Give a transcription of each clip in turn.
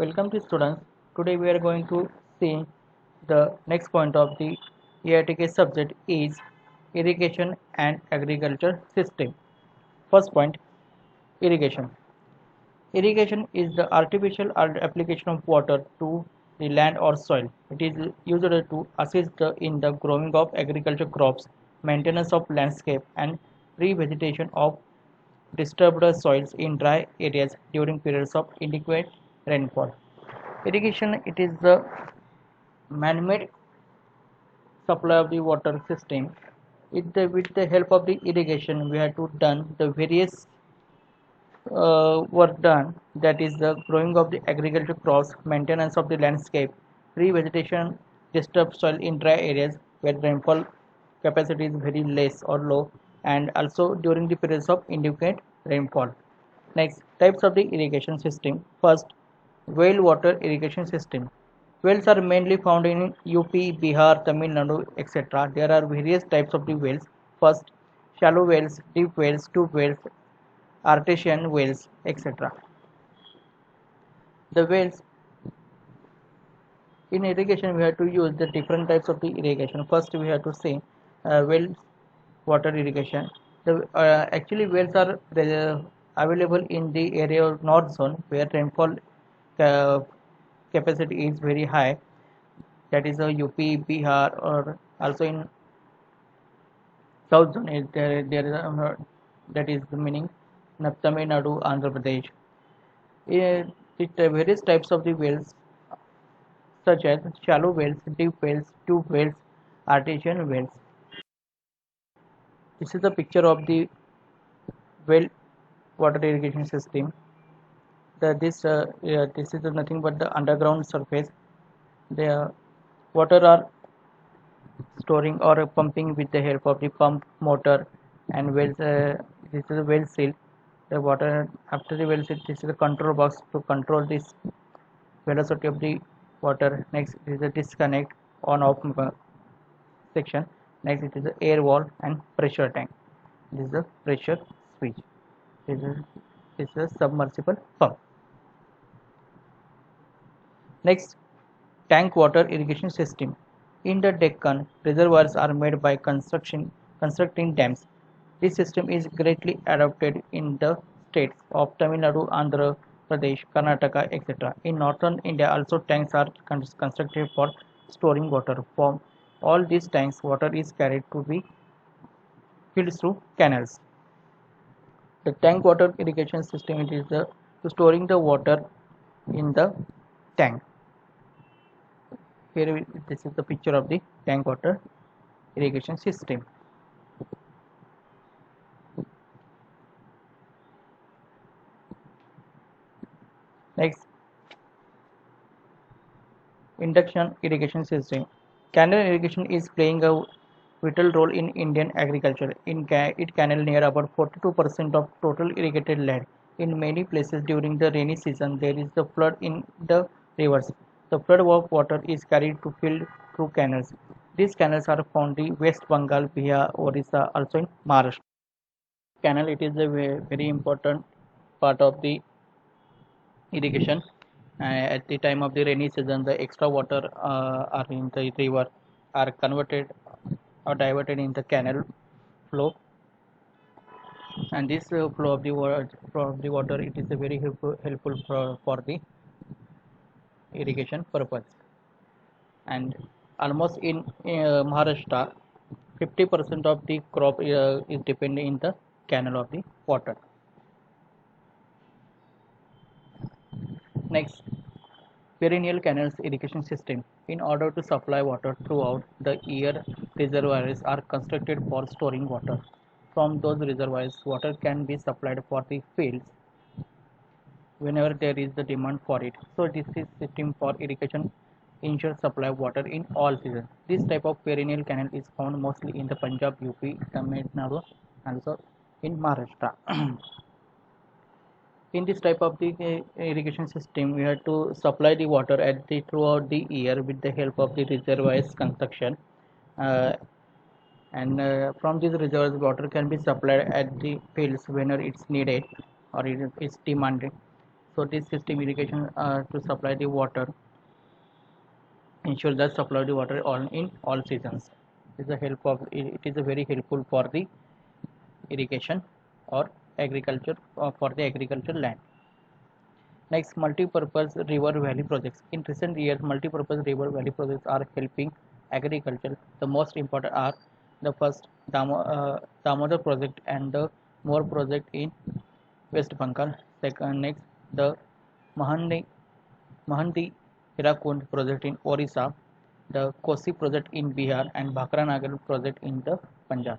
Welcome to students. Today we are going to see the next point of the EITK subject is irrigation and agriculture system. First point, irrigation. Irrigation is the artificial application of water to the land or soil. It is used to assist in the growing of agriculture crops, maintenance of landscape and revegetation of disturbed soils in dry areas during periods of inadequate rainfall. Irrigation it is the man-made supply of the water system. With the help of the irrigation, we have to done the various work done. That is the growing of the agricultural crops, maintenance of the landscape, revegetation, disturbed soil in dry areas where rainfall capacity is very less or low, and also during the periods of inadequate rainfall. Next, types of the irrigation system. First, well water irrigation system. Wells are mainly found in UP, Bihar, Tamil Nadu, etc. There are various types of the wells. First, shallow wells, deep wells, tube wells, artesian wells, etc. The wells in irrigation we have to use the different types of the irrigation. First, we have to say wells water irrigation. Actually wells are available in the area of north zone where rainfall uh, capacity is very high. That is a UP, Bihar, or also in south zone. There is that is the meaning Tamil Nadu, Andhra Pradesh. Various types of the wells such as shallow wells, deep wells, tube wells, artesian wells. This is the picture of the well water irrigation system. This is nothing but the underground surface. The water are storing or pumping with the help of the pump motor and wells. This is a well seal. The water after the well seal, this is the control box to control this velocity of the water. Next is the disconnect on off section. Next it is the air wall and pressure tank. This is the pressure switch. This is a submersible pump. Next, tank water irrigation system. In the Deccan, reservoirs are made by constructing dams. This system is greatly adopted in the states of Tamil Nadu, Andhra Pradesh, Karnataka, etc. In northern India, also tanks are constructed for storing water. From all these tanks, water is carried to be filled through canals. The tank water irrigation system it is the to storing the water in the tank. Here this is the picture of the tank water irrigation system. Next, induction irrigation system. Canal irrigation is playing a vital role in Indian agriculture. It canal near about 42% of total irrigated land. In many places during the rainy season, there is the flood in the rivers. The flood of water is carried to field through canals. These canals are found in West Bengal, Bihar, Orissa, also in Maharashtra. Canal it is a very important part of the irrigation. At the time of the rainy season, the extra water are in the river are converted or diverted in the canal flow, and this flow of the water it is a very helpful for the irrigation purpose. And almost in Maharashtra, 50% of the crop is dependent in the canal of the water. Next, perennial canals irrigation system. In order to supply water throughout the year, reservoirs are constructed for storing water. From those reservoirs, water can be supplied for the fields whenever there is the demand for it. So this is system for irrigation ensures supply of water in all seasons. This type of perennial canal is found mostly in the Punjab, UP, Tamil Nadu, and also in Maharashtra. In this type of the irrigation system we have to supply the water at the throughout the year with the help of the reservoirs construction, uh, and from these reservoirs water can be supplied at the fields whenever it's needed or it is demanded. So this system irrigation to supply the water, ensure that supply the water in all seasons. It is a very helpful for the irrigation or agriculture for the agriculture land. Next, multi-purpose river valley projects. In recent years, multi-purpose river valley projects are helping agriculture. The most important are the first Damodar project and the More project in West Bengal. Second, next the Mahandi Mahandi Hirakund project in Orissa, the Kosi project in Bihar, and Bhakra Nagar project in the Punjab.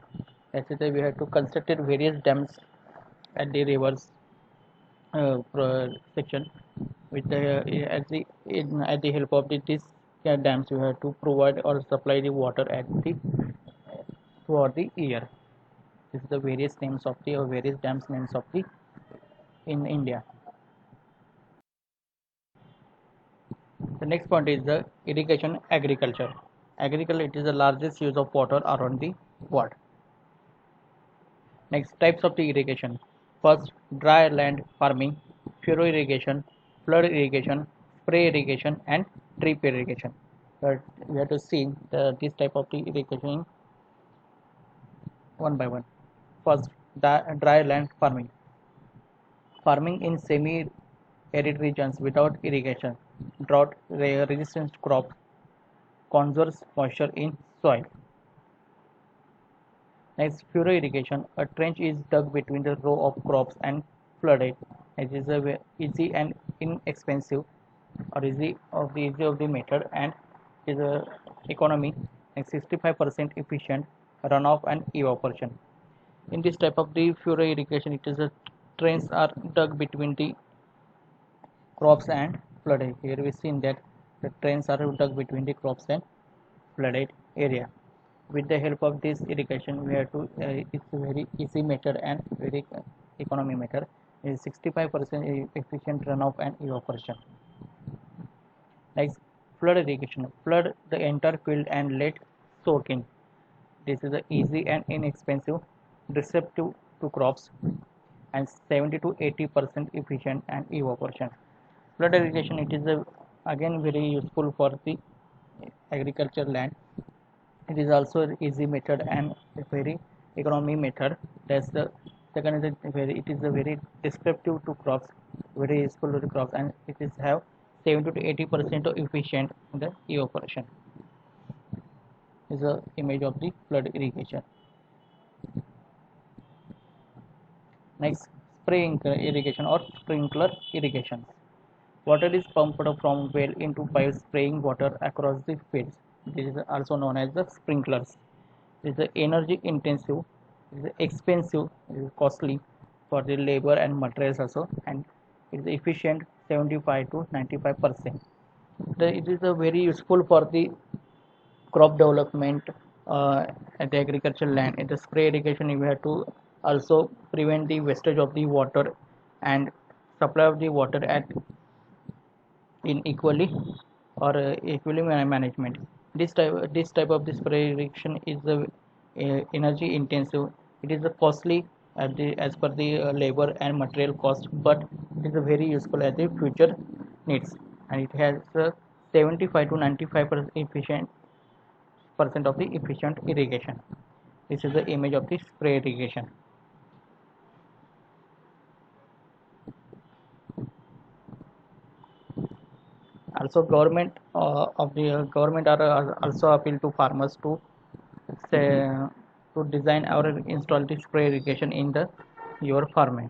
As I said, we have to construct various dams at the rivers section with at the help of these dams we have to provide or supply the water at the throughout the year. This is the various names of the or various dams names of the in India. The next point is the irrigation agriculture. Agriculture, it is the largest use of water around the world. Next, types of the irrigation. First, dry land farming, furrow irrigation, flood irrigation, spray irrigation, and drip irrigation. But we have to see this type of the irrigation one by one. First, dry land farming. Farming in semi-arid regions without irrigation, drought-resistant crops conserves moisture in soil. Next, furrow irrigation. A trench is dug between the row of crops and flooded. It is a easy and inexpensive, or easy of the method, and is a economy and 65% efficient runoff and evaporation. In this type of the furrow irrigation, it is a trenches are dug between the crops and flooded. Here we seen that the trenches are dug between the crops and flooded area. With the help of this irrigation, we have to it's a very easy method and very economy method. It is 65% efficient runoff and evaporation. Next, flood irrigation. Flood the entire field and let soak in. This is a easy and inexpensive, receptive to crops, and 70 to 80% efficient and evaporation. Flood irrigation, it is again very useful for the agriculture land. It is also an easy method and a very economy method. That's the second is it is a very descriptive to crops, very useful to the crops, and it is have 70 to 80% of efficient in the evaporation. This is a image of the flood irrigation. Next, spraying irrigation or sprinkler irrigation. Water is pumped from well into pipes spraying water across the fields. This is also known as the sprinklers. This is energy intensive, it is expensive, it is costly for the labor and materials also, and it is efficient 75 to 95%. It is a very useful for the crop development at the agricultural land. In the spray irrigation, you have to also prevent the wastage of the water and supply of the water at in equally or equally management. This type of the spray irrigation is energy intensive. It is costly as per the labor and material cost, but it is very useful as the future needs, and it has 75 to 95% efficient of the efficient irrigation. This is the image of the spray irrigation. Also, government are also appeal to farmers to say, to design or install the spray irrigation in the your farming.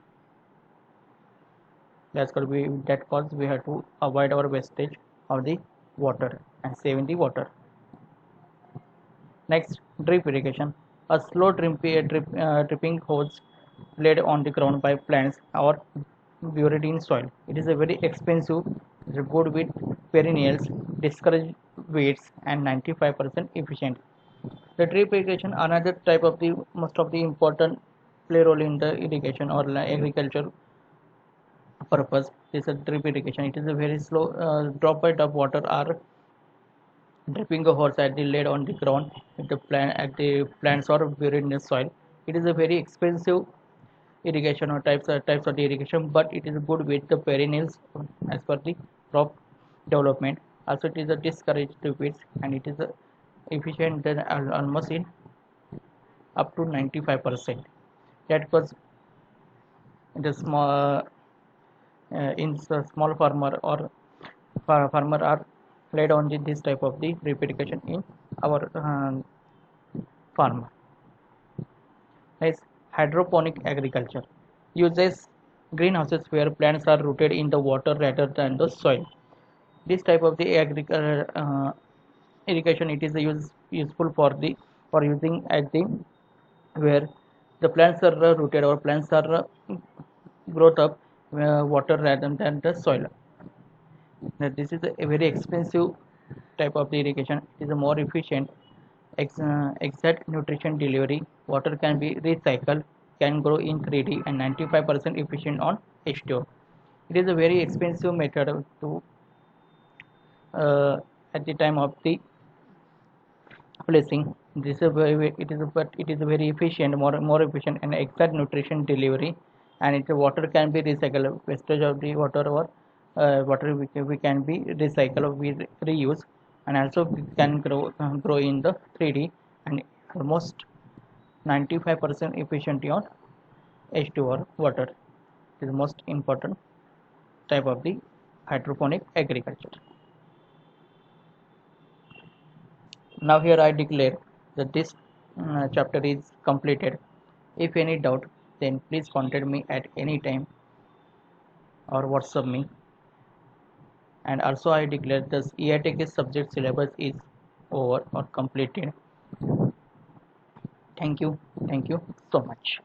That's going to be that cause we have to avoid our wastage of the water and saving the water. Next, drip irrigation. A slow dripping hose laid on the ground by plants or buried in soil. It is a very expensive, it is good with perennials, discourage weeds, and 95% efficient. The drip irrigation, another type of the most of the important play role in the irrigation or agriculture purpose. This is a drip irrigation. It is a very slow drop by drop water are dripping a hose at the laid on the ground at the plants or buried in the soil. It is a very expensive irrigation or types of the irrigation, but it is good with the perennials as per the crop development. Also, it is a discouraged to weeds, and it is efficient than almost in up to 95%. That was the small farmer or farmer are laid on this type of the drip irrigation in our farm. Next, hydroponic agriculture uses greenhouses where plants are rooted in the water rather than the soil. This type of the irrigation, it is useful for using at the where the plants are rooted or plants are growth up water rather than the soil. Now, this is a very expensive type of the irrigation. It is a more efficient, exact nutrition delivery. Water can be recycled, can grow in 3D, and 95% efficient on H2O. It is a very expensive method to at the time of the placing. This is but it is a very efficient, more efficient and exact nutrition delivery, and its water can be recycled. Wastage of the water or water we can be recycled, we reuse, and also we can grow in the 3D and almost 95% efficiency on H2 or water. It is the most important type of the hydroponic agriculture. Now here I declare that this chapter is completed. If any doubt, then please contact me at any time or WhatsApp me. And also I declare this EITK subject syllabus is over or completed. Thank you so much.